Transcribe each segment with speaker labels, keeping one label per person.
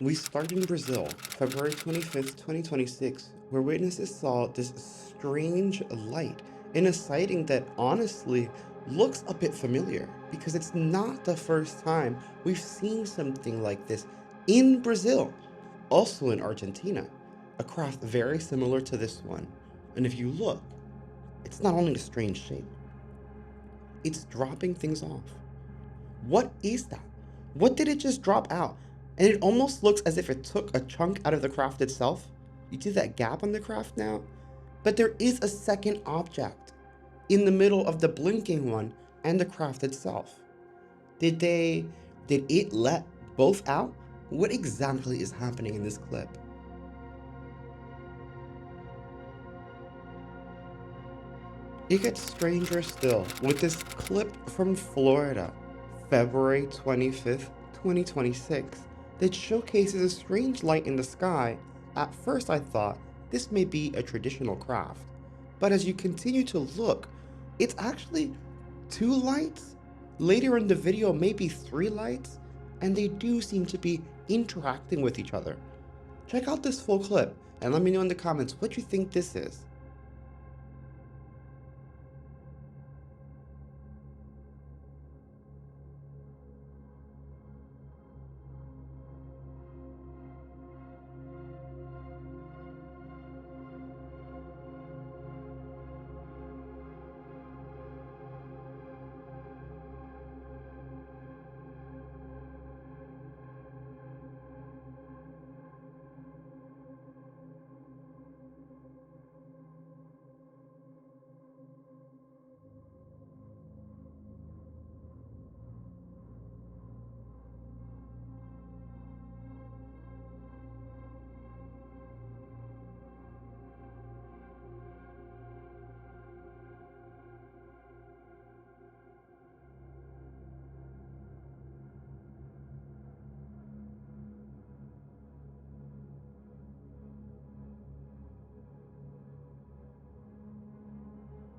Speaker 1: We start in Brazil, February 25th, 2026, where witnesses saw this strange light in a sighting that honestly looks a bit familiar because it's not the first time we've seen something like this in Brazil, also in Argentina, a craft very similar to this one. And if you look, it's not only a strange shape, it's dropping things off. What is that? What did it just drop out? And it almost looks as if it took a chunk out of the craft itself. You see that gap on the craft now? But there is a second object in the middle of the blinking one and the craft itself. Did it let both out? What exactly is happening in this clip? It gets stranger still with this clip from Florida, February 25th, 2026, that showcases a strange light in the sky. At first I thought this may be a traditional craft, but as you continue to look, it's actually two lights. Later in the video, maybe three lights, and they do seem to be interacting with each other. Check out this full clip and let me know in the comments what you think this is.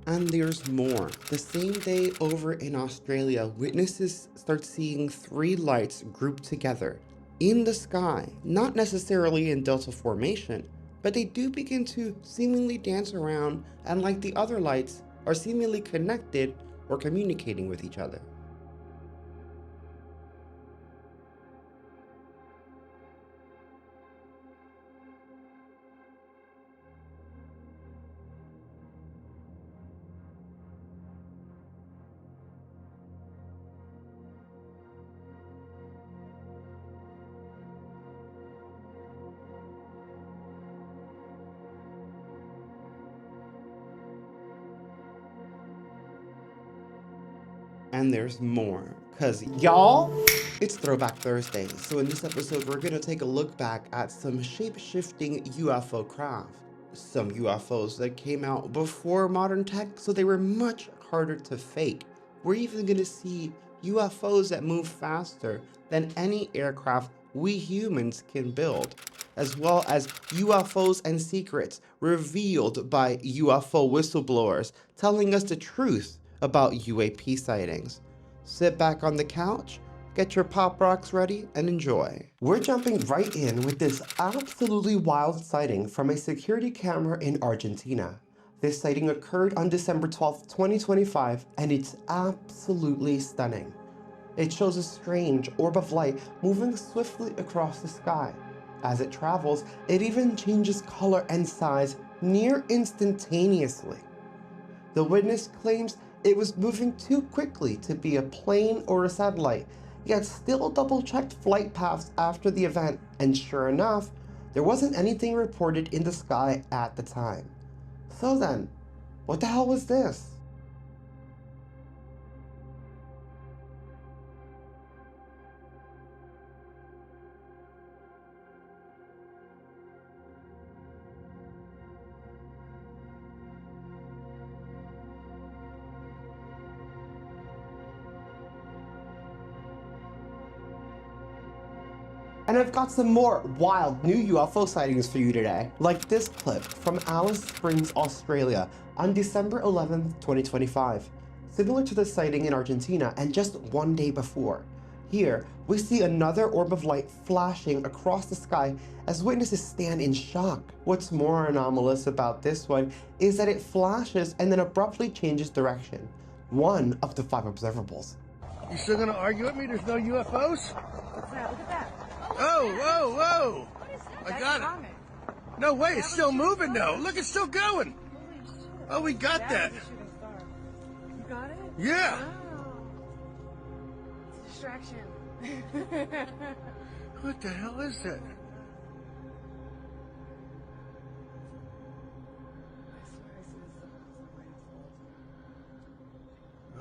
Speaker 1: And there's more. The same day over in Australia, witnesses start seeing three lights grouped together in the sky, not necessarily in delta formation, but they do begin to seemingly dance around and, like the other lights, are seemingly connected or communicating with each other. And there's more, cause y'all, it's Throwback Thursday, so in this episode we're gonna take a look back at some shape-shifting UFO craft. Some UFOs that came out before modern tech, so they were much harder to fake. We're even gonna see UFOs that move faster than any aircraft we humans can build, as well as UFOs and secrets revealed by UFO whistleblowers telling us the truth about UAP sightings. Sit back on the couch, get your pop rocks ready, and enjoy. We're jumping right in with this absolutely wild sighting from a security camera in Argentina. This sighting occurred on December 12th, 2025, and it's absolutely stunning. It shows a strange orb of light moving swiftly across the sky. As it travels, it even changes color and size near instantaneously. The witness claims it was moving too quickly to be a plane or a satellite, yet still double-checked flight paths after the event, and sure enough, there wasn't anything reported in the sky at the time. So then, what the hell was this? And I've got some more wild new UFO sightings for you today, like this clip from Alice Springs, Australia on December 11th, 2025. Similar to the sighting in Argentina and just one day before. Here, we see another orb of light flashing across the sky as witnesses stand in shock. What's more anomalous about this one is that it flashes and then abruptly changes direction. One of the 5 observables.
Speaker 2: You still gonna argue with me? There's no UFOs?
Speaker 3: What's that? Look at that.
Speaker 2: Oh, whoa, whoa!
Speaker 3: What is that?
Speaker 2: I got it. No way, it's still moving though. Look, it's still going. Oh, we got that.
Speaker 3: You got it?
Speaker 2: Yeah.
Speaker 3: Wow. It's a distraction.
Speaker 2: What the hell is that?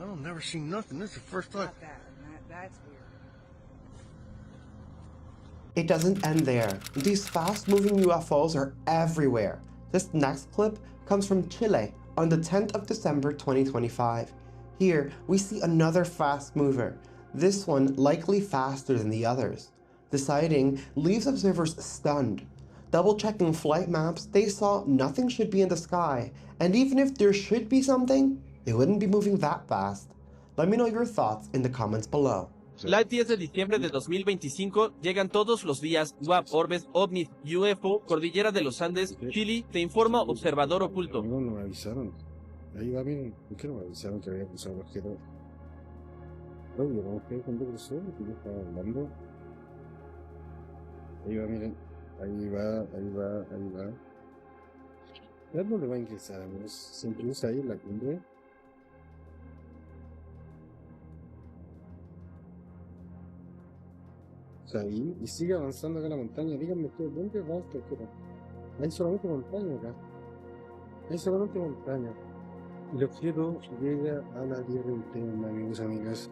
Speaker 2: I've never seen nothing. This is the first time.
Speaker 3: Not that. That's weird.
Speaker 1: It doesn't end there. These fast-moving UFOs are everywhere. This next clip comes from Chile on the 10th of December 2025. Here, we see another fast mover, this one likely faster than the others. The sighting leaves observers stunned. Double-checking flight maps, they saw nothing should be in the sky, and even if there should be something, it wouldn't be moving that fast. Let me know your thoughts in the comments below.
Speaker 4: Live 10 de diciembre de 2025, llegan todos los días, WAP, Orbes, OVNIs, UFO, Cordillera de los Andes, Chile, te informa observador oculto.
Speaker 2: No me avisaron. Ahí va, miren. ¿Por qué no me avisaron que había cruzado el objeto? Obvio, vamos a ver cuando cruzó, porque yo estaba hablando. Ahí va, miren. Ahí va. Ya no le va a ingresar, amigos. Se introduce ahí en la cumbre. Ahí, y sigue avanzando acá la montaña. Díganme ustedes, ¿dónde va esta objeto? Hay solamente montaña acá. Hay solamente montaña. Y el objeto llega a la tierra interna, amigos, amigas.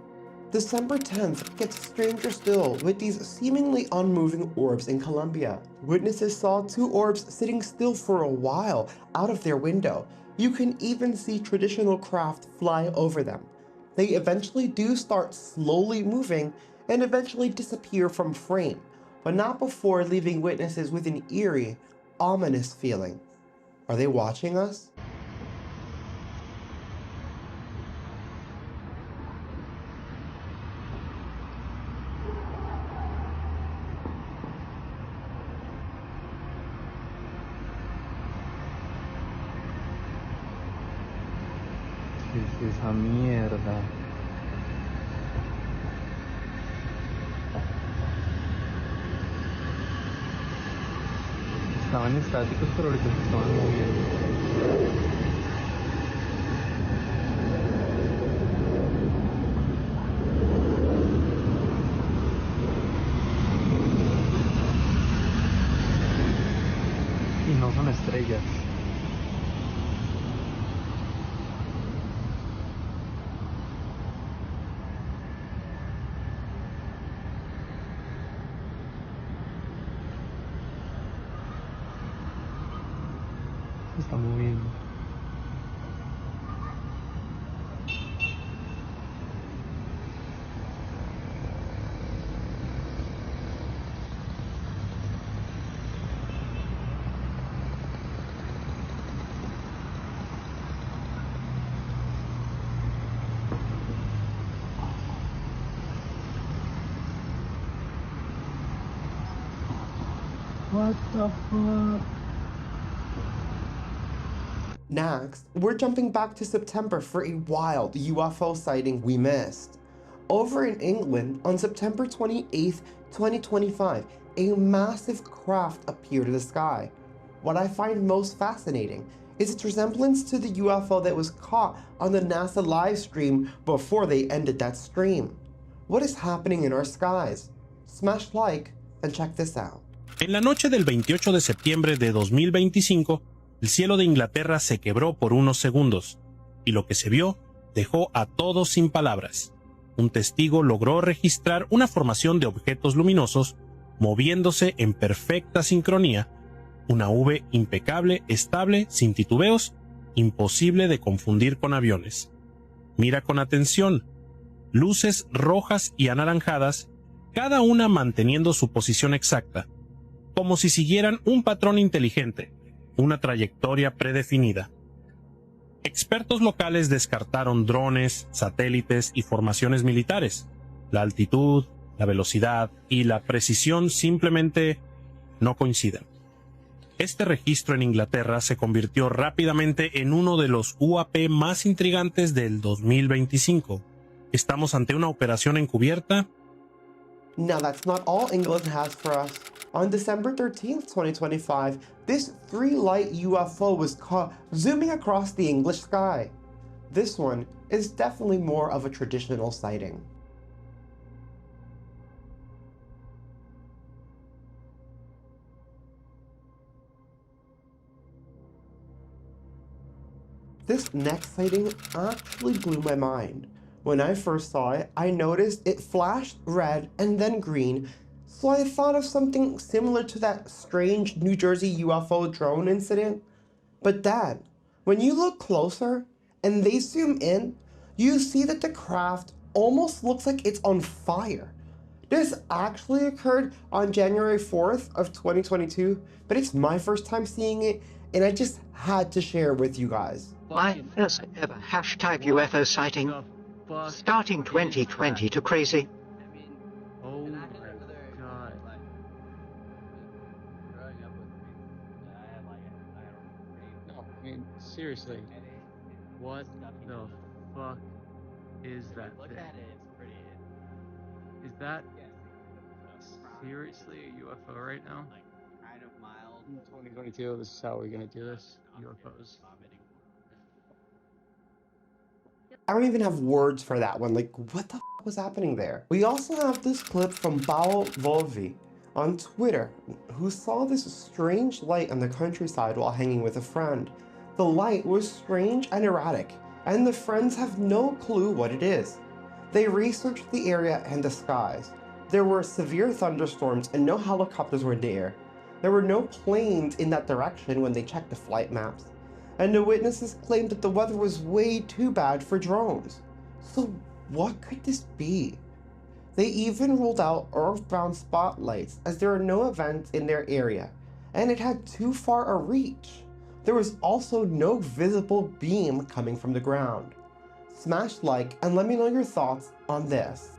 Speaker 1: December 10th gets stranger still with these seemingly unmoving orbs in Colombia. Witnesses saw 2 orbs sitting still for a while out of their window. You can even see traditional craft fly over them. They eventually do start slowly moving and eventually disappear from frame, but not before leaving witnesses with an eerie, ominous feeling. Are they watching us?
Speaker 5: ¿Qué es esa mierda? Estaban estáticos, pero ahorita se estaban moviendo. Y no son estrellas. Se está moviendo. What the fuck?
Speaker 1: Next, we're jumping back to September for a wild UFO sighting we missed. Over in England, on September 28th, 2025, a massive craft appeared in the sky. What I find most fascinating is its resemblance to the UFO that was caught on the NASA live stream before they ended that stream. What is happening in our skies? Smash like and check this out.
Speaker 6: En la noche del 28 de septiembre de 2025, el cielo de Inglaterra se quebró por unos segundos, y lo que se vio dejó a todos sin palabras. Un testigo logró registrar una formación de objetos luminosos moviéndose en perfecta sincronía, una V impecable, estable, sin titubeos, imposible de confundir con aviones. Mira con atención, luces rojas y anaranjadas, cada una manteniendo su posición exacta, como si siguieran un patrón inteligente, una trayectoria predefinida. Expertos locales descartaron drones, satélites y formaciones militares. La altitud, la velocidad y la precisión simplemente no coinciden. Este registro en Inglaterra se convirtió rápidamente en uno de los UAP más intrigantes del 2025. ¿Estamos ante una operación encubierta?
Speaker 1: Now that's not all England has for us. On December 13th, 2025, this three-light UFO was caught zooming across the English sky. This one is definitely more of a traditional sighting. This next sighting actually blew my mind. When I first saw it, I noticed it flashed red and then green, so I thought of something similar to that strange New Jersey UFO drone incident. But then, when you look closer and they zoom in, you see that the craft almost looks like it's on fire. This actually occurred on January 4th of 2022, but it's my first time seeing it, and I just had to share it with you guys.
Speaker 7: My first ever hashtag UFO sighting, starting 2020 to crazy.
Speaker 5: Oh my god. No, I mean, seriously. What the fuck is that thing? Is that seriously a UFO right now? In 2022, this is how we're gonna do this. UFOs.
Speaker 1: I don't even have words for that one. Like, what the f was happening there? We also have this clip from Bao Volvi on Twitter, who saw this strange light on the countryside while hanging with a friend. The light was strange and erratic, and the friends have no clue what it is. They researched the area and the skies. There were severe thunderstorms and no helicopters were in the air. There were no planes in that direction when they checked the flight maps. And the witnesses claimed that the weather was way too bad for drones. So what could this be? They even ruled out earthbound spotlights as there are no events in their area, and it had too far a reach. There was also no visible beam coming from the ground. Smash like and let me know your thoughts on this.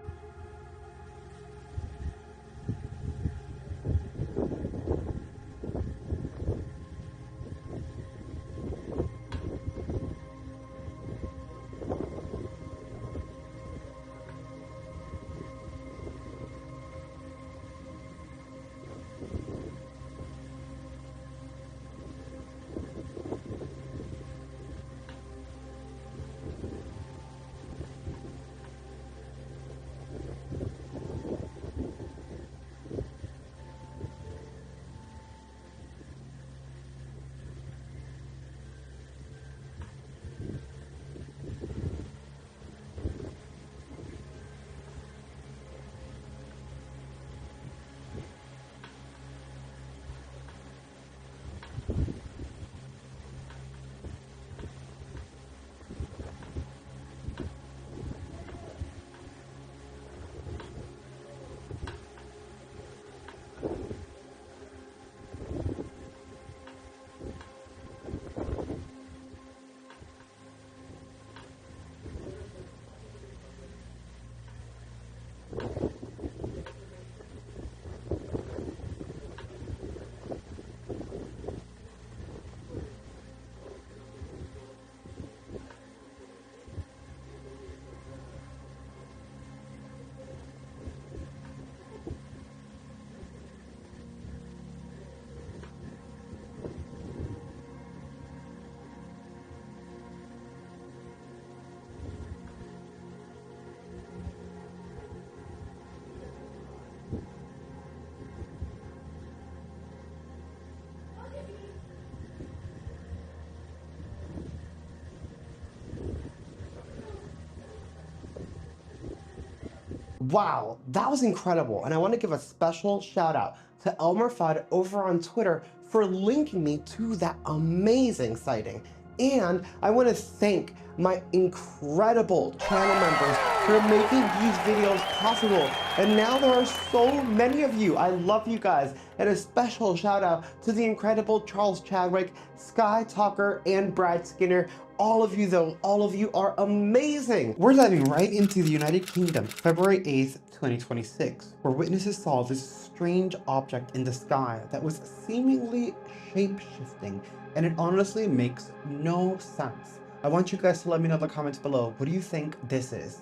Speaker 1: Wow, that was incredible, and I want to give a special shout out to Elmer Fudd over on Twitter for linking me to that amazing sighting. And I want to thank my incredible channel members for making these videos possible. And now there are so many of you. I love you guys. And a special shout out to the incredible Charles Chadwick, Sky Talker, and Brad Skinner. All of you though, all of you are amazing. We're diving right into the United Kingdom, February 8th, 2026, where witnesses saw this strange object in the sky that was seemingly shape-shifting, and it honestly makes no sense. I want you guys to let me know in the comments below, what do you think this is?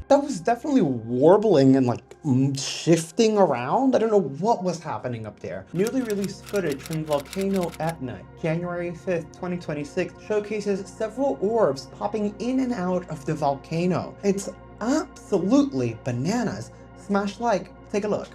Speaker 1: That was definitely warbling and like shifting around. I don't know what was happening up there. Newly released footage from volcano Etna, January 5th, 2026, showcases several orbs popping in and out of the volcano. It's absolutely bananas. Smash like, take a look.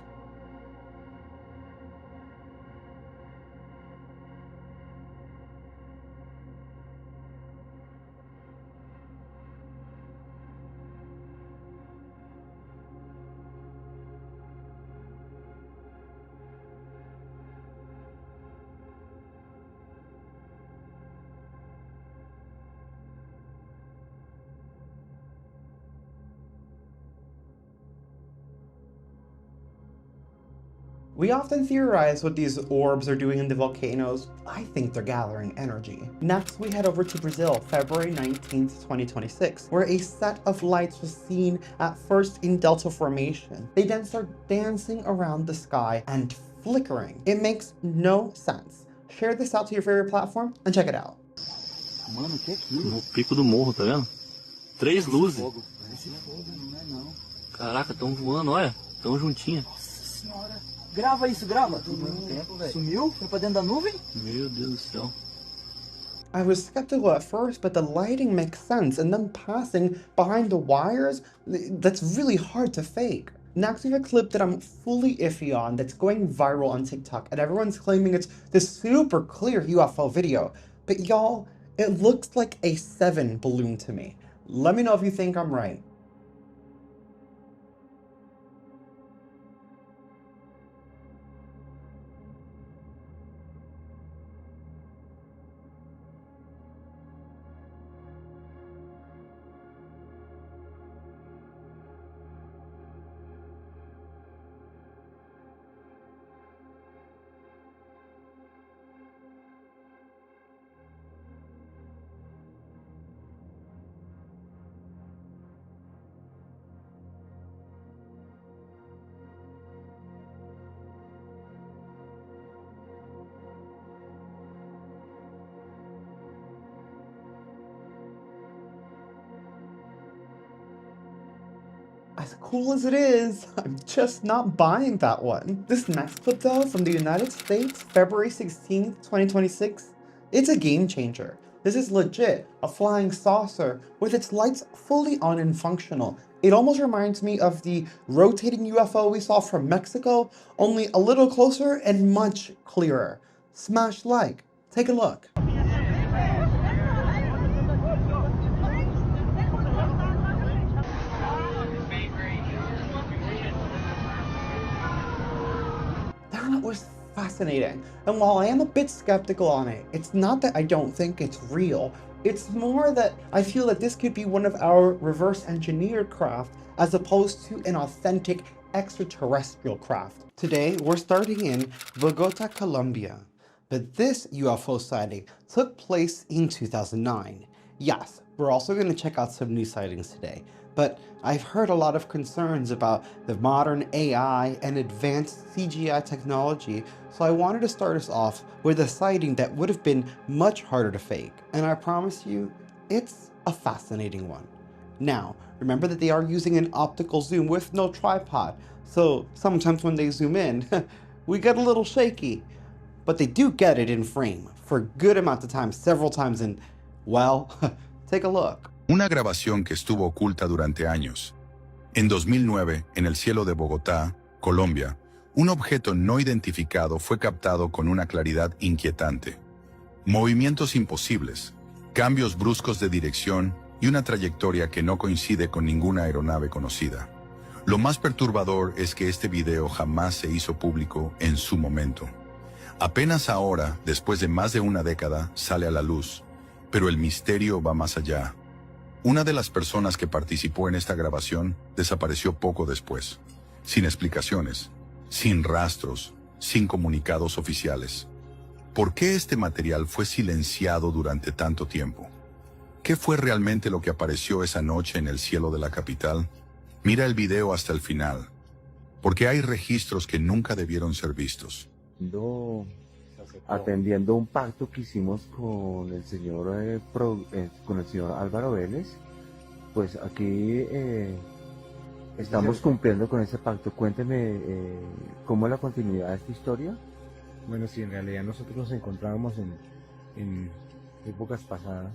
Speaker 1: We often theorize what these orbs are doing in the volcanoes. I think they're gathering energy. Next, we head over to Brazil, February 19th, 2026, where a set of lights was seen at first in delta formation. They then start dancing around the sky and flickering. It makes no sense. Share this out to your favorite platform and check it out.
Speaker 8: Mano, que é aquilo? No pico do morro, tá vendo? 3 luzes. Parece fogo, não é não. Caraca, tão voando, olha. Tão juntinho. Grava isso, grava. Sumiu? Foi pra dentro da nuvem? Meu Deus do céu.
Speaker 1: I was skeptical at first, but the lighting makes sense, and them passing behind the wires, that's really hard to fake. Next, we have a clip that I'm fully iffy on that's going viral on TikTok, and everyone's claiming it's this super clear UFO video. But y'all, it looks like a 7 balloon to me. Let me know if you think I'm right. As cool as it is, I'm just not buying that one. This next clip though, from the United States, February 16th, 2026, it's a game changer. This is legit a flying saucer with its lights fully on and functional. It almost reminds me of the rotating UFO we saw from Mexico, only a little closer and much clearer. Smash like, take a look. That was fascinating. And while I am a bit skeptical on it, it's not that I don't think it's real. It's more that I feel that this could be one of our reverse engineered craft as opposed to an authentic extraterrestrial craft. Today, we're starting in Bogota, Colombia. But this UFO sighting took place in 2009. Yes, we're also going to check out some new sightings today. But I've heard a lot of concerns about the modern AI and advanced CGI technology, so I wanted to start us off with a sighting that would have been much harder to fake. And I promise you, it's a fascinating one. Now, remember that they are using an optical zoom with no tripod, so sometimes when they zoom in, we get a little shaky. But they do get it in frame for a good amount of time, several times, and, well, take a look.
Speaker 9: Una grabación que estuvo oculta durante años. En 2009, en el cielo de Bogotá, Colombia, un objeto no identificado fue captado con una claridad inquietante. Movimientos imposibles, cambios bruscos de dirección y una trayectoria que no coincide con ninguna aeronave conocida. Lo más perturbador es que este video jamás se hizo público en su momento. Apenas ahora, después de más de una década, sale a la luz, pero el misterio va más allá. Una de las personas que participó en esta grabación desapareció poco después, sin explicaciones, sin rastros, sin comunicados oficiales. ¿Por qué este material fue silenciado durante tanto tiempo? ¿Qué fue realmente lo que apareció esa noche en el cielo de la capital? Mira el video hasta el final, porque hay registros que nunca debieron ser vistos.
Speaker 10: Atendiendo un pacto que hicimos con el señor Álvaro Vélez, pues aquí estamos cumpliendo con ese pacto. Cuénteme cómo es la continuidad de esta historia.
Speaker 2: Bueno, sí, en realidad nosotros nos encontrábamos en épocas pasadas,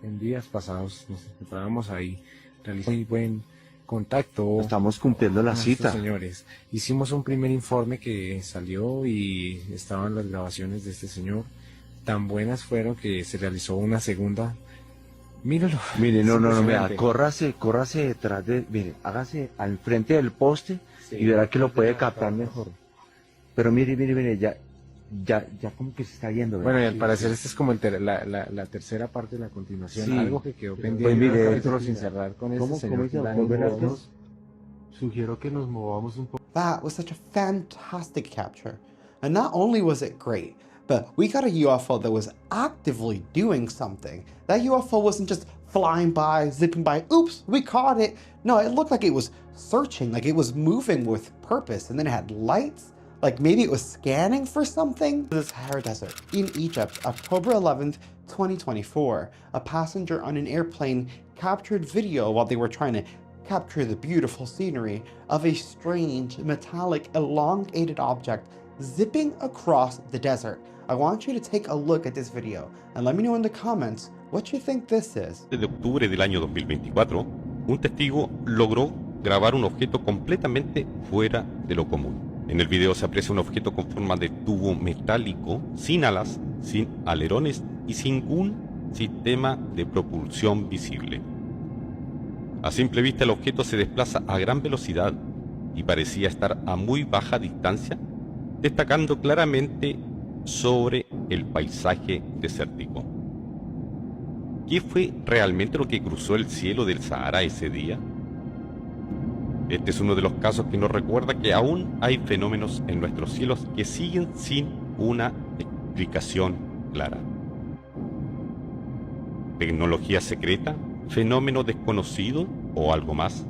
Speaker 2: en días pasados, nos encontrábamos ahí, realizamos muy buen contacto.
Speaker 10: Estamos cumpliendo la cita.
Speaker 2: Señores, hicimos un primer informe que salió y estaban las grabaciones de este señor. Tan buenas fueron que se realizó una segunda. Míralo.
Speaker 10: Mire, no, mira, córrase detrás mire, hágase al frente del poste y verá que lo puede captar mejor. Pero mire, ya como que se está yendo.
Speaker 2: Bueno, y al parecer esta es como la tercera parte de la continuación,
Speaker 10: sí.
Speaker 2: Algo que quedó pendiente,
Speaker 10: pues mire,
Speaker 2: capítulo sin cerrar con este señor.
Speaker 10: Sugiero que nos movamos un poco.
Speaker 1: That was such a fantastic capture. And not only was it great, but we got a UFO that was actively doing something. That UFO wasn't just flying by, zipping by, oops, we caught it. No, it looked like it was searching, like it was moving with purpose, and then it had lights. Like maybe it was scanning for something. The Sahara Desert in Egypt, October 11th, 2024. A passenger on an airplane captured video while they were trying to capture the beautiful scenery of a strange, metallic, elongated object zipping across the desert. I want you to take a look at this video and let me know in the comments what you think this is.
Speaker 11: De octubre del año 2024, un testigo logró grabar un objeto completamente fuera de lo común. En el video se aprecia un objeto con forma de tubo metálico, sin alas, sin alerones y sin ningún sistema de propulsión visible. A simple vista el objeto se desplaza a gran velocidad y parecía estar a muy baja distancia, destacando claramente sobre el paisaje desértico. ¿Qué fue realmente lo que cruzó el cielo del Sahara ese día? Este es uno de los casos que nos recuerda que aún hay fenómenos en nuestros cielos que siguen sin una explicación clara. ¿Tecnología secreta? ¿Fenómeno desconocido o algo más?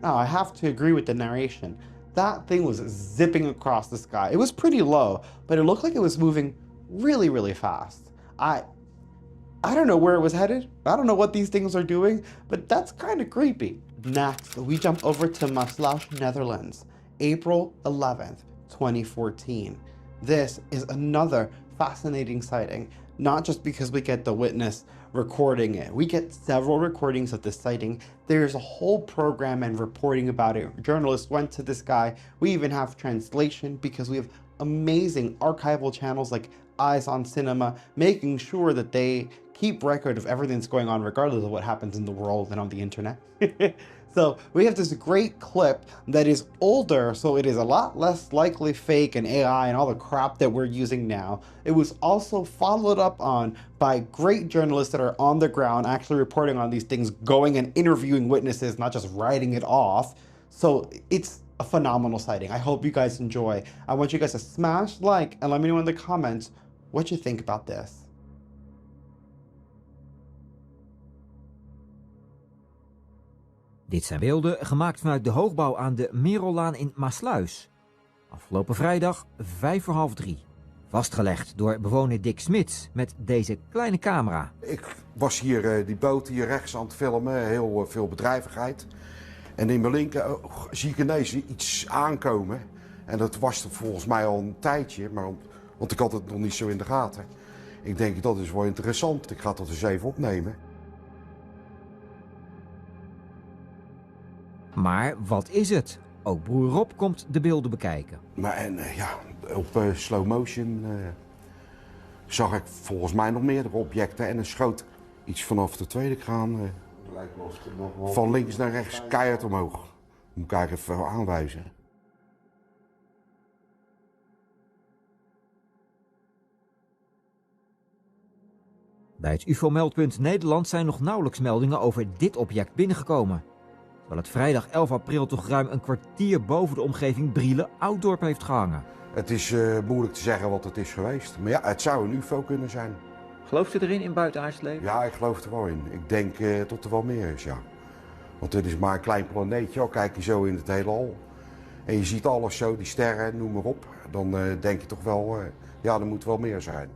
Speaker 1: Now, I have to agree with the narration. That thing was zipping across the sky. It was pretty low, but it looked like it was moving really, really fast. I don't know where it was headed. I don't know what these things are doing, but that's kind of creepy. Next, we jump over to Maaslash, Netherlands, April 11th, 2014. This is another fascinating sighting, not just because we get the witness recording it. We get several recordings of this sighting. There's a whole program and reporting about it. Journalists went to this guy. We even have translation because we have amazing archival channels like Eyes on Cinema, making sure that they keep record of everything that's going on regardless of what happens in the world and on the internet. So we have this great clip that is older, so it is a lot less likely fake and AI and all the crap that we're using now. It was also followed up on by great journalists that are on the ground actually reporting on these things, going and interviewing witnesses, not just writing it off. So it's a phenomenal sighting. I hope you guys enjoy. I want you guys to smash like and let me know in the comments what you think about this.
Speaker 12: Dit zijn beelden gemaakt vanuit de hoogbouw aan de Merellaan in Maasluis. Afgelopen vrijdag 2:55. Vastgelegd door bewoner Dick Smits met deze kleine camera.
Speaker 13: Ik was hier die boot hier rechts aan het filmen, heel veel bedrijvigheid. En in mijn linker zie ik ineens iets aankomen. En dat was er volgens mij al een tijdje, want ik had het nog niet zo in de gaten. Ik denk, dat is wel interessant. Ik ga dat eens even opnemen.
Speaker 12: Maar wat is het? Ook broer Rob komt de beelden bekijken.
Speaker 13: Maar op slow motion zag ik volgens mij nog meerdere objecten. En er schoot iets vanaf de tweede kraan van links naar rechts keihard omhoog. Moet ik even aanwijzen.
Speaker 12: Bij het UFO-meldpunt Nederland zijn nog nauwelijks meldingen over dit object binnengekomen. Terwijl het vrijdag 11 april toch ruim een kwartier boven de omgeving Brielen-Ouddorp heeft gehangen.
Speaker 13: Het is moeilijk te zeggen wat het is geweest. Maar ja, het zou een UFO kunnen zijn.
Speaker 12: Gelooft u erin in buitenaards leven?
Speaker 13: Ja, ik geloof er wel in. Ik denk dat er wel meer is, ja. Want dit is maar een klein planeetje, al kijk je zo in het heelal. En je ziet alles zo, die sterren, noem maar op. Dan denk je toch wel, ja, er moet wel meer zijn.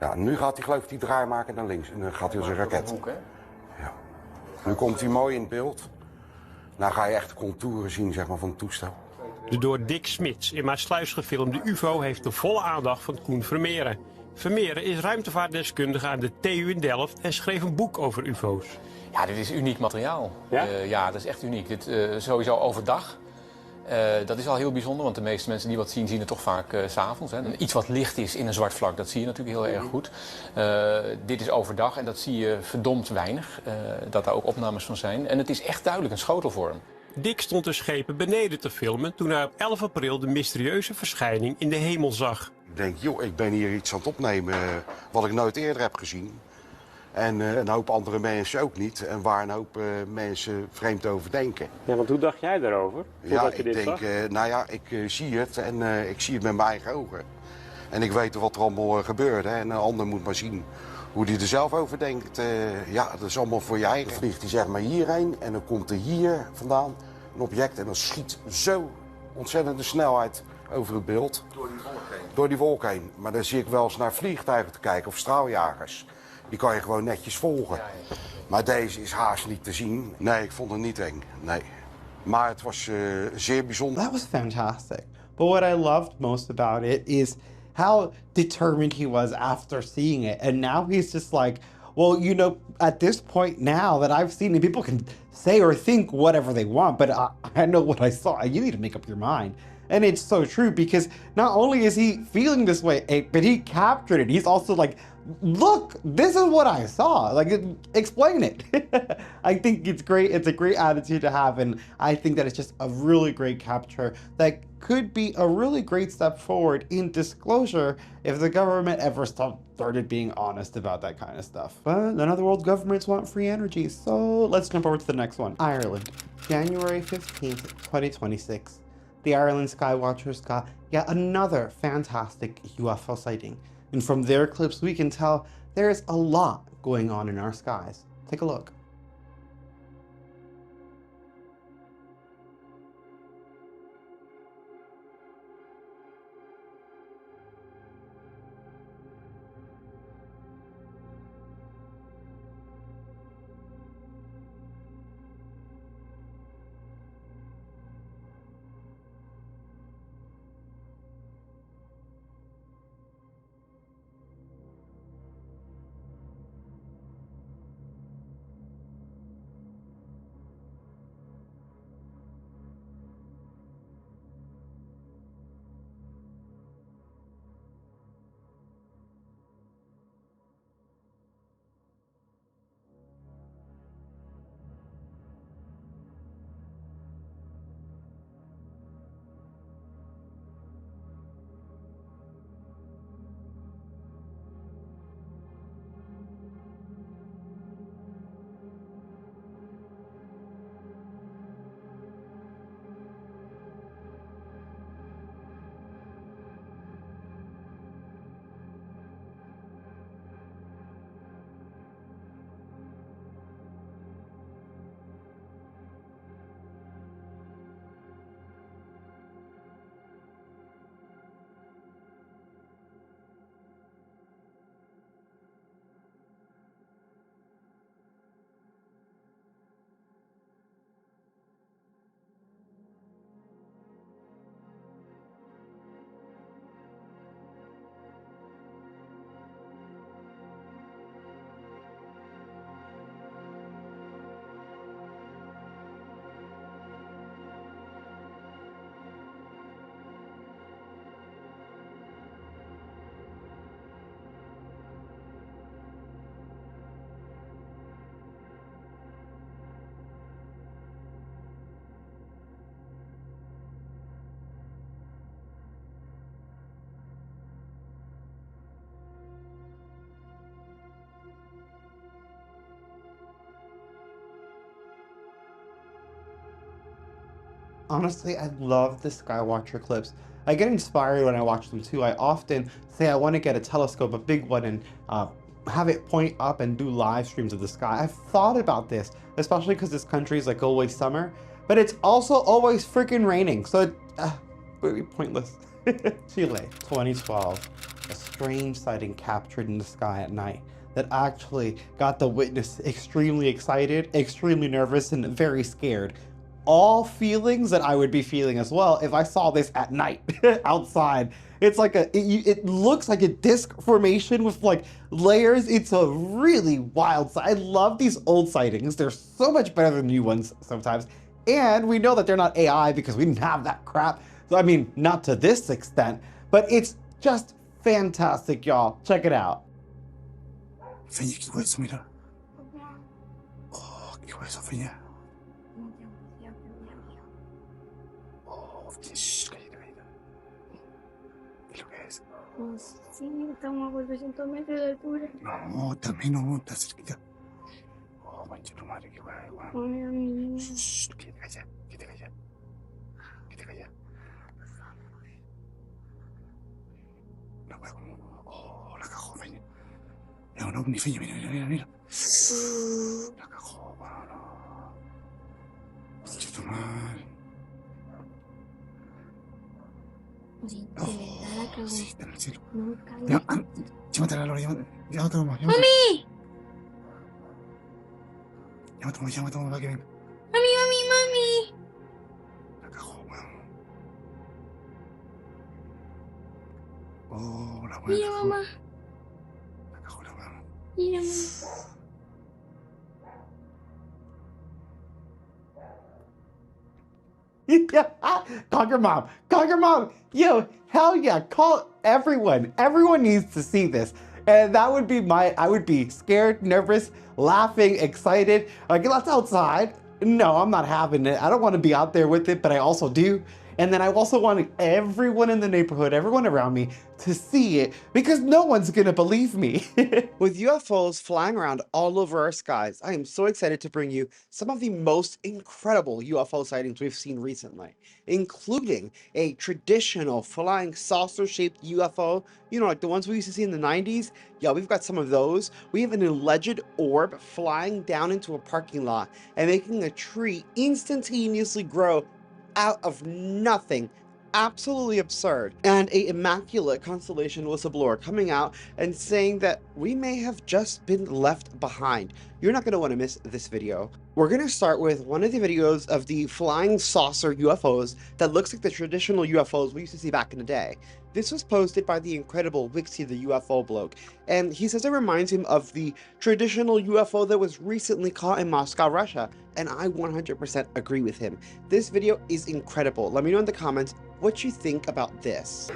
Speaker 13: Ja, nu gaat hij geloof ik die draai maken naar links en dan gaat hij als een raket. Ja. Nu komt hij mooi in beeld. Nou ga je echt de contouren zien zeg maar, van het toestel.
Speaker 14: De door Dick Smits in Maasluis gefilmde UFO heeft de volle aandacht van Koen Vermeeren. Vermeeren is ruimtevaartdeskundige aan de TU in Delft en schreef een boek over UFO's.
Speaker 15: Ja, dit is uniek materiaal.
Speaker 14: Ja?
Speaker 15: Ja, dat is echt uniek. Dit sowieso overdag. Dat is al heel bijzonder, want de meeste mensen die wat zien, zien het toch vaak 's avonds. Iets wat licht is in een zwart vlak, dat zie je natuurlijk heel erg goed. Dit is overdag en dat zie je verdomd weinig, dat daar ook opnames van zijn. En het is echt duidelijk een schotelvorm.
Speaker 14: Dick stond de schepen beneden te filmen toen hij op 11 april de mysterieuze verschijning in de hemel zag.
Speaker 13: Ik denk, joh, ik ben hier iets aan het opnemen wat ik nooit eerder heb gezien. En een hoop andere mensen ook niet. En waar een hoop mensen vreemd over denken.
Speaker 14: Ja, want hoe dacht jij daarover?
Speaker 13: Ja, ik denk, nou ja, ik zie het en ik zie het met mijn eigen ogen. En ik weet wat er allemaal gebeurde. En een ander moet maar zien hoe hij er zelf over denkt. Ja, dat is allemaal voor je eigen. Dan vliegt hij zeg maar hierheen en dan komt er hier vandaan een object. En dan schiet zo ontzettende snelheid over het beeld. Door die wolk heen? Door die wolk heen. Maar dan zie ik wel eens naar vliegtuigen te kijken of straaljagers. Die kan je gewoon netjes volgen. Maar deze is haast niet te zien. Nee, ik vond het niet eng. Nee. Maar het was zeer bijzonder.
Speaker 1: That was fantastic. But what I loved most about it is how determined he was after seeing it. And now he's just like, well, you know, at this point now that I've seen it, people can say or think whatever they want, but I know what I saw. You need to make up your mind. And it's so true because not only is he feeling this way, but he captured it. He's also like, look, this is what I saw. Like, explain it. I think it's great. It's a great attitude to have. And I think that it's just a really great capture that could be a really great step forward in disclosure if the government ever started being honest about that kind of stuff. But none of the world governments want free energy. So let's jump over to the next one. Ireland, January 15th, 2026. The Ireland Skywatchers got yet another fantastic UFO sighting. And from their clips, we can tell there's a lot going on in our skies. Take a look. Honestly, I love the Skywatcher clips. I get inspired when I watch them too. I often say I want to get a telescope, a big one, and have it point up and do live streams of the sky. I've thought about this, especially because this country is like always summer, but it's also always freaking raining, so it would be pointless. Chile, 2012. A strange sighting captured in the sky at night that actually got the witness extremely excited, extremely nervous, and very scared. All feelings that I would be feeling as well if I saw this at night outside. It's like it looks like a disc formation with like layers. It's a really wild sight. I love these old sightings. They're so much better than new ones sometimes. And we know that they're not AI because we didn't have that crap. So I mean, not to this extent, but it's just fantastic, y'all. Check it out.
Speaker 16: Feña, ¿qué fue eso? Mira. Oh, ¿qué fue eso, Feña? Oh, shh, cállate, cállate. ¿Qué es lo que es?
Speaker 17: Sí, estamos a 400 metros de altura.
Speaker 16: No, también no, está cerquita. Oh, mancha tu madre, qué guay, guay.
Speaker 17: Ay, amigo.
Speaker 16: Shh, quédate callada, quédate callada. Quédate callada. No puedo. Oh, la cagó, Feña. Es un ovni, Feña, mira, mira, mira, mira. La cagó, mano. Mancha tu madre.
Speaker 17: Sí, de verdad la cagó.
Speaker 16: Sí, está en el cielo.
Speaker 17: No, cagó.
Speaker 16: Llámate a la Lora, llámate a mamá.
Speaker 17: ¡Mami!
Speaker 16: Llámate a mamá para que venga.
Speaker 17: ¡Mami, mami, mami!
Speaker 16: La cagó, weón. Oh, la weón.
Speaker 17: Mira, mamá.
Speaker 16: La cagó, la weón.
Speaker 17: Mira, mamá.
Speaker 1: Call your mom. Call your mom. Yo, hell yeah. Call everyone. Everyone needs to see this. And that would be I would be scared, nervous, laughing, excited. Like, let's outside. No, I'm not having it. I don't want to be out there with it, but I also do. And then I also want everyone in the neighborhood, everyone around me to see it because no one's gonna believe me. With UFOs flying around all over our skies, I am so excited to bring you some of the most incredible UFO sightings we've seen recently, including a traditional flying saucer-shaped UFO, you know, like the ones we used to see in the 90s. Yeah, we've got some of those. We have an alleged orb flying down into a parking lot and making a tree instantaneously grow out of nothing. Absolutely absurd. And a immaculate constellation whistleblower coming out and saying that we may have just been left behind. You're not going to want to miss this video. We're going to start with one of the videos of the flying saucer UFOs that looks like the traditional UFOs we used to see back in the day. This was posted by the incredible Wixie the UFO bloke, and he says it reminds him of the traditional UFO that was recently caught in Moscow, Russia, and I 100% agree with him. This video is incredible. Let me know in the comments what you think about this.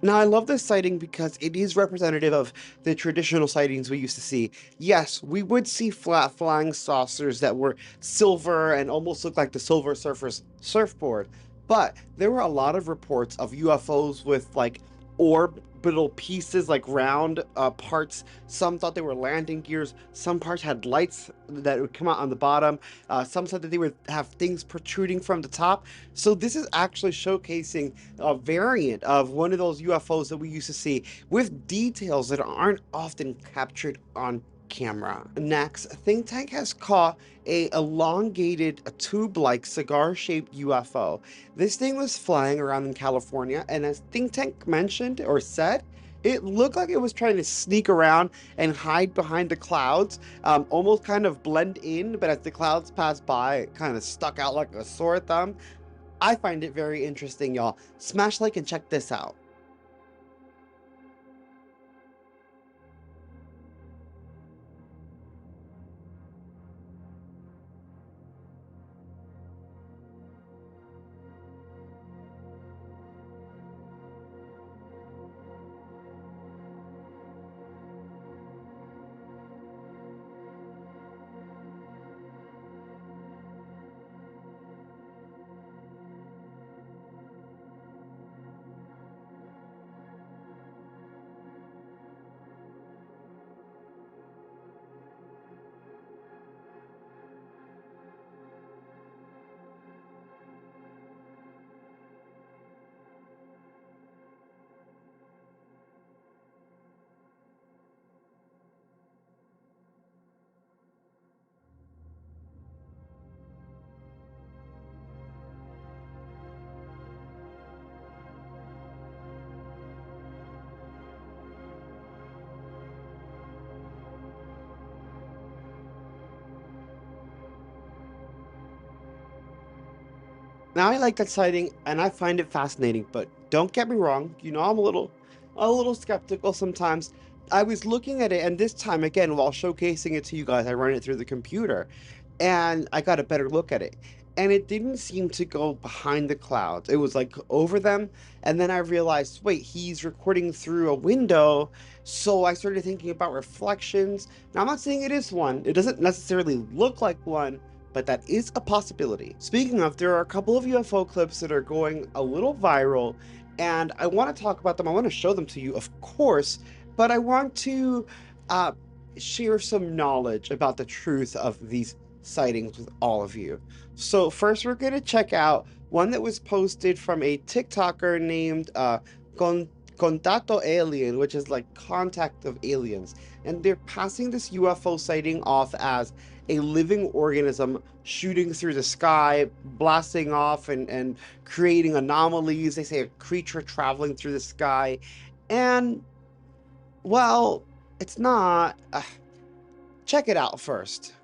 Speaker 1: Now, I love this sighting because it is representative of the traditional sightings we used to see. Yes, we would see flat flying saucers that were silver and almost looked like the Silver Surfer's surfboard, but there were a lot of reports of UFOs with like orbital pieces, like round parts. Some thought they were landing gears. Some parts had lights that would come out on the bottom. Some said that they would have things protruding from the top. So this is actually showcasing a variant of one of those UFOs that we used to see with details that aren't often captured on camera. Next, Think Tank has caught a elongated tube-like cigar-shaped UFO. This thing was flying around in California, and as Think Tank mentioned or said, it looked like it was trying to sneak around and hide behind the clouds, almost kind of blend in, but as the clouds passed by, it kind of stuck out like a sore thumb. I find it very interesting, y'all. Smash like and check this out. Now I like that sighting and I find it fascinating, but don't get me wrong, you know I'm a little skeptical sometimes. I was looking at it and this time again while showcasing it to you guys, I ran it through the computer and I got a better look at it. And it didn't seem to go behind the clouds. It was like over them. And then I realized, wait, he's recording through a window. So I started thinking about reflections. Now I'm not saying it is one. It doesn't necessarily look like one, but that is a possibility. Speaking of, there are a couple of UFO clips that are going a little viral, and I want to talk about them. I want to show them to you, of course, but I want to share some knowledge about the truth of these sightings with all of you. So first, we're going to check out one that was posted from a TikToker named Contacto Alien, which is like contact of aliens, and they're passing this UFO sighting off as a living organism shooting through the sky, blasting off and creating anomalies. They say a creature traveling through the sky. And, well, it's not. Check it out first.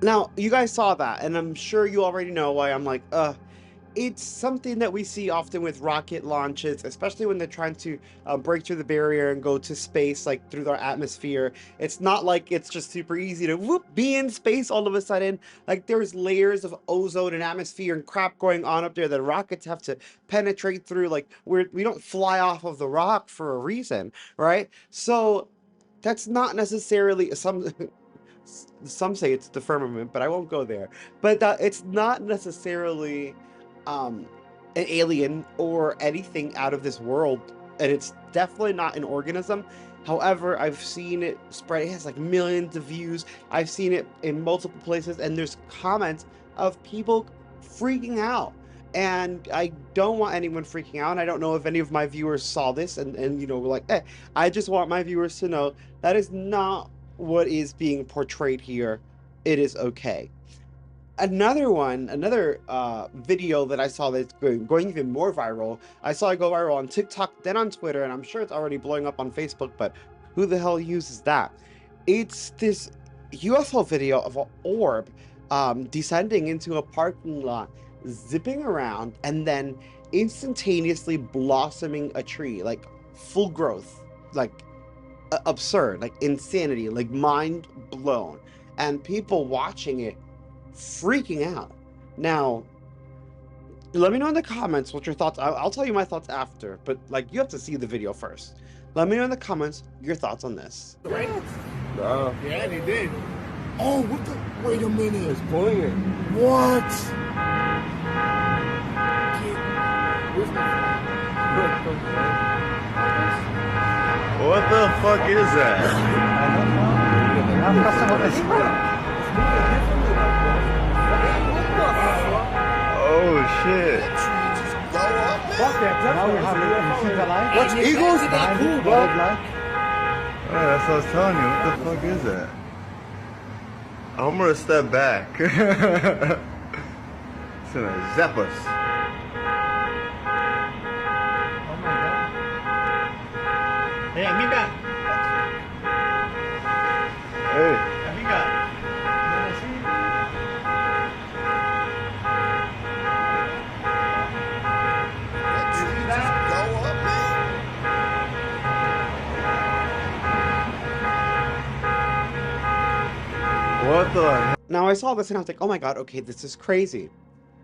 Speaker 1: Now, you guys saw that, and I'm sure you already know why I'm like, it's something that we see often with rocket launches, especially when they're trying to break through the barrier and go to space, like through our atmosphere. It's not like it's just super easy to whoop, be in space all of a sudden. Like there's layers of ozone and atmosphere and crap going on up there that rockets have to penetrate through. Like we don't fly off of the rock for a reason, right? So that's not necessarily some say it's the firmament, but I won't go there. But it's not necessarily an alien or anything out of this world, and it's definitely not an organism. However, I've seen it spread. It has like millions of views. I've seen it in multiple places, and there's comments of people freaking out. And I don't want anyone freaking out. And I don't know if any of my viewers saw this and you know, were like, I just want my viewers to know that is not what is being portrayed here. It is okay. Another video that I saw that's going even more viral. I saw it go viral on TikTok, then on Twitter, and I'm sure it's already blowing up on Facebook, but who the hell uses that? It's this UFO video of an orb descending into a parking lot, zipping around, and then instantaneously blossoming a tree, like full growth, like absurd, like insanity, like mind blown. And people watching it freaking out. Now, let me know in the comments what your thoughts. I'll tell you my thoughts after, but like you have to see the video first. Let me know in the comments your thoughts on this.
Speaker 2: Right? Yeah, they did. Oh, what the? Wait a minute. It's pulling it. What?
Speaker 18: What the fuck is that? Oh shit.
Speaker 2: What's eagles? Cool, bro.
Speaker 18: Oh, that's what I was telling you. What the fuck is that? I'm gonna step back. It's gonna zap us.
Speaker 8: Hey, amiga.
Speaker 18: Hey.
Speaker 8: Amiga.
Speaker 18: What the heck?
Speaker 1: Now I saw this and I was like, oh my god, okay, this is crazy.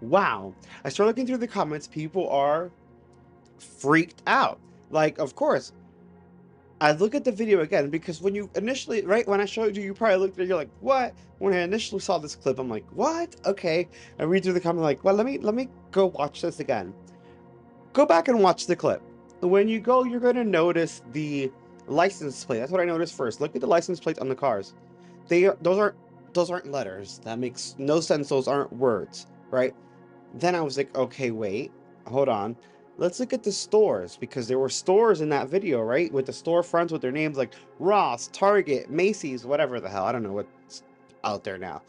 Speaker 1: Wow. I started looking through the comments. People are freaked out. Like, of course, I look at the video again because when you initially, right, when I showed you, you probably looked at it, you're like, what? When I initially saw this clip, I'm like, what? Okay. I read through the comment like, well, let me go watch this again. Go back and watch the clip. When you go, you're going to notice the license plate. That's what I noticed first. Look at the license plates on the cars. Those aren't letters. That makes no sense. Those aren't words, right? Then I was like, okay, wait, hold on. Let's look at the stores, because there were stores in that video, right? With the storefronts with their names like Ross, Target, Macy's, whatever the hell. I don't know what's out there now.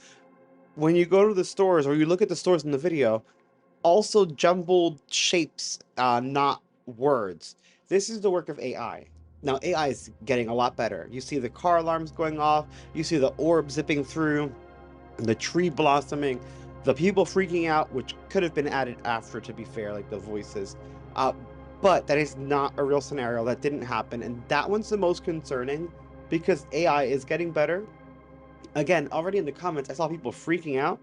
Speaker 1: When you go to the stores or you look at the stores in the video, also jumbled shapes, not words. This is the work of AI. Now, AI is getting a lot better. You see the car alarms going off. You see the orb zipping through, the tree blossoming, the people freaking out, which could have been added after, to be fair, like the voices. But that is not a real scenario. That didn't happen. And that one's the most concerning because AI is getting better. Again, already in the comments, I saw people freaking out.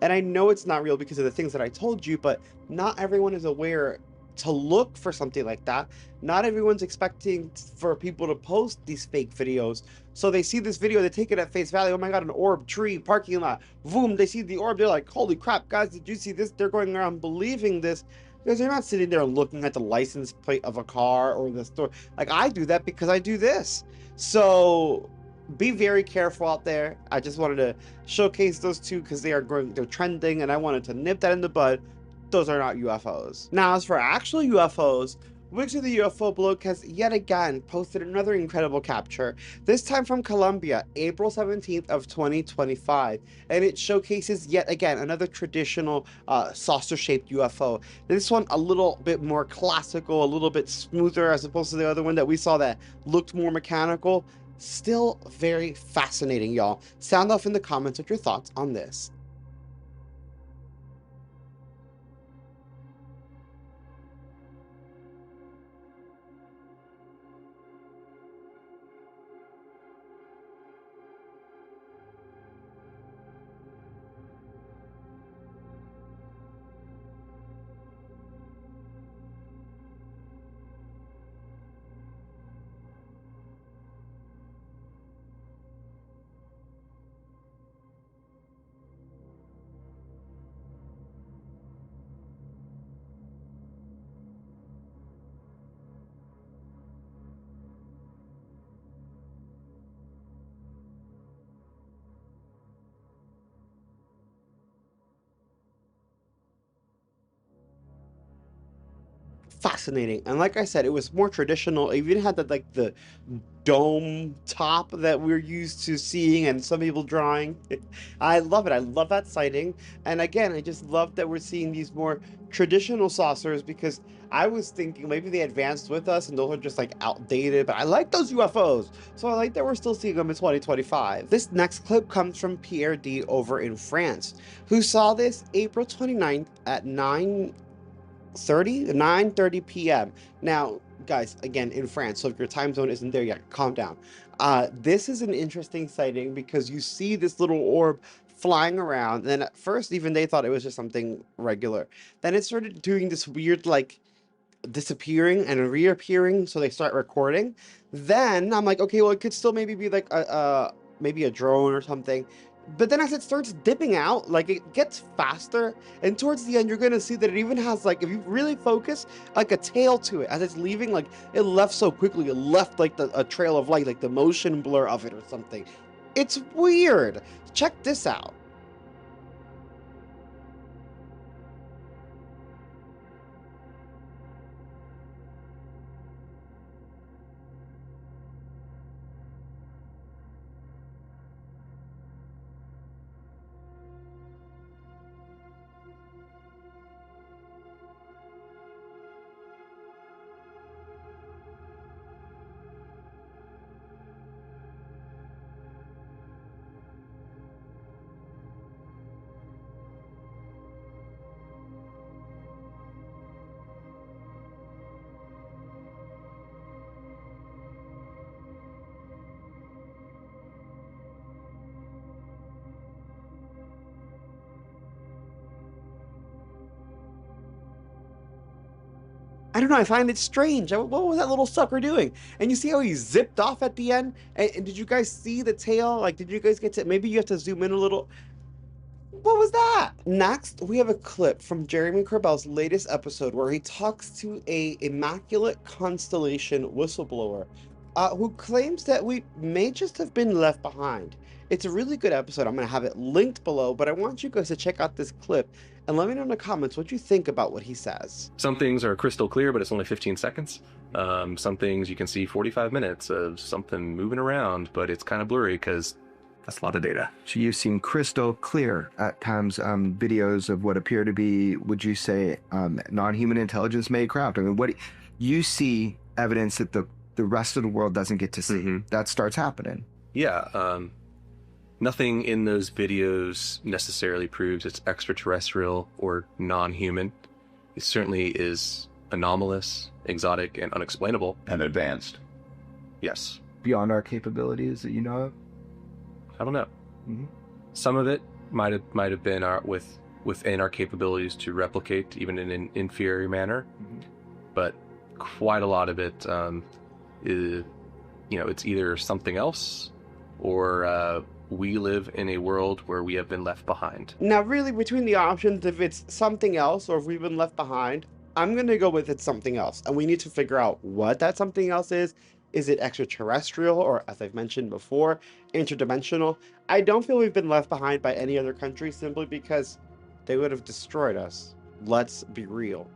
Speaker 1: And I know it's not real because of the things that I told you, but not everyone is aware to look for something like that. Not everyone's expecting for people to post these fake videos. So they see this video, they take it at face value. Oh my god, an orb, tree, parking lot. Boom, they see the orb. They're like, holy crap, guys, did you see this? They're going around believing this because they're not sitting there looking at the license plate of a car or the store. Like I do that because I do this. So be very careful out there. I just wanted to showcase those two because they're trending, and I wanted to nip that in the bud. Those are not UFOs. Now, as for actual UFOs, Wix of the UFO Bloke has yet again posted another incredible capture, this time from Colombia, April 17th of 2025, and it showcases yet again another traditional saucer-shaped UFO. This one a little bit more classical, a little bit smoother as opposed to the other one that we saw that looked more mechanical. Still very fascinating, y'all. Sound off in the comments with your thoughts on this. fascinating. And like I said, it was more traditional. It even had the dome top that we're used to seeing and some people drawing. I love it. I love that sighting. And again, I just love that we're seeing these more traditional saucers, because I was thinking maybe they advanced with us and those are just like outdated, but I like those UFOs. So I like that we're still seeing them in 2025. This next clip comes from Pierre D over in France, who saw this April 29th at 9:30 p.m. Now, guys, again, in France, so if your time zone isn't there yet, calm down. This is an interesting sighting because you see this little orb flying around, and at first even they thought it was just something regular. Then it started doing this weird, like, disappearing and reappearing, so they start recording. Then I'm like, okay, well, it could still maybe be like maybe a drone or something. But then as it starts dipping out, like it gets faster, and towards the end you're gonna see that it even has, like, if you really focus, like a tail to it as it's leaving. Like, it left so quickly, it left like a trail of light, like the motion blur of it or something. It's weird. Check this out. I don't know, I find it strange. What was that little sucker doing? And you see how he zipped off at the end? And did you guys see the tail? Like, did you guys get to, maybe you have to zoom in a little. What was that? Next, we have a clip from Jeremy Corbell's latest episode where he talks to a Immaculate Constellation whistleblower who claims that we may just have been left behind. It's a really good episode. I'm going to have it linked below, but I want you guys to check out this clip and let me know in the comments what you think about what he says.
Speaker 19: Some things are crystal clear, but it's only 15 seconds. Some things you can see 45 minutes of something moving around, but it's kind of blurry because that's a lot of data.
Speaker 20: So you've seen crystal clear at times videos of what appear to be, would you say, non-human intelligence made craft? I mean, what you see evidence that the rest of the world doesn't get to see. That starts happening.
Speaker 19: Yeah. Nothing in those videos necessarily proves it's extraterrestrial or non-human. It certainly is anomalous, exotic, and unexplainable.
Speaker 9: And advanced.
Speaker 19: Yes.
Speaker 20: Beyond our capabilities that you know of?
Speaker 19: I don't know. Some of it might have been within our capabilities to replicate, even in an inferior manner. But quite a lot of it, is, it's either something else or we live in a world where we have been left behind.
Speaker 1: Now, really, between the options, if it's something else or if we've been left behind, I'm going to go with it's something else. And we need to figure out what that something else is. Is it extraterrestrial or, as I've mentioned before, interdimensional? I don't feel we've been left behind by any other country simply because they would have destroyed us. Let's be real.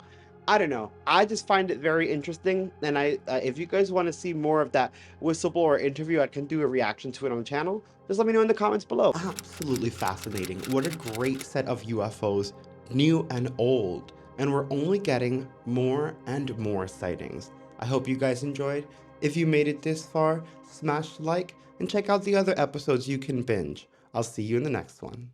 Speaker 1: I don't know. I just find it very interesting. And if you guys want to see more of that whistleblower interview, I can do a reaction to it on the channel. Just let me know in the comments below. Absolutely fascinating. What a great set of UFOs, new and old. And we're only getting more and more sightings. I hope you guys enjoyed. If you made it this far, smash like and check out the other episodes you can binge. I'll see you in the next one.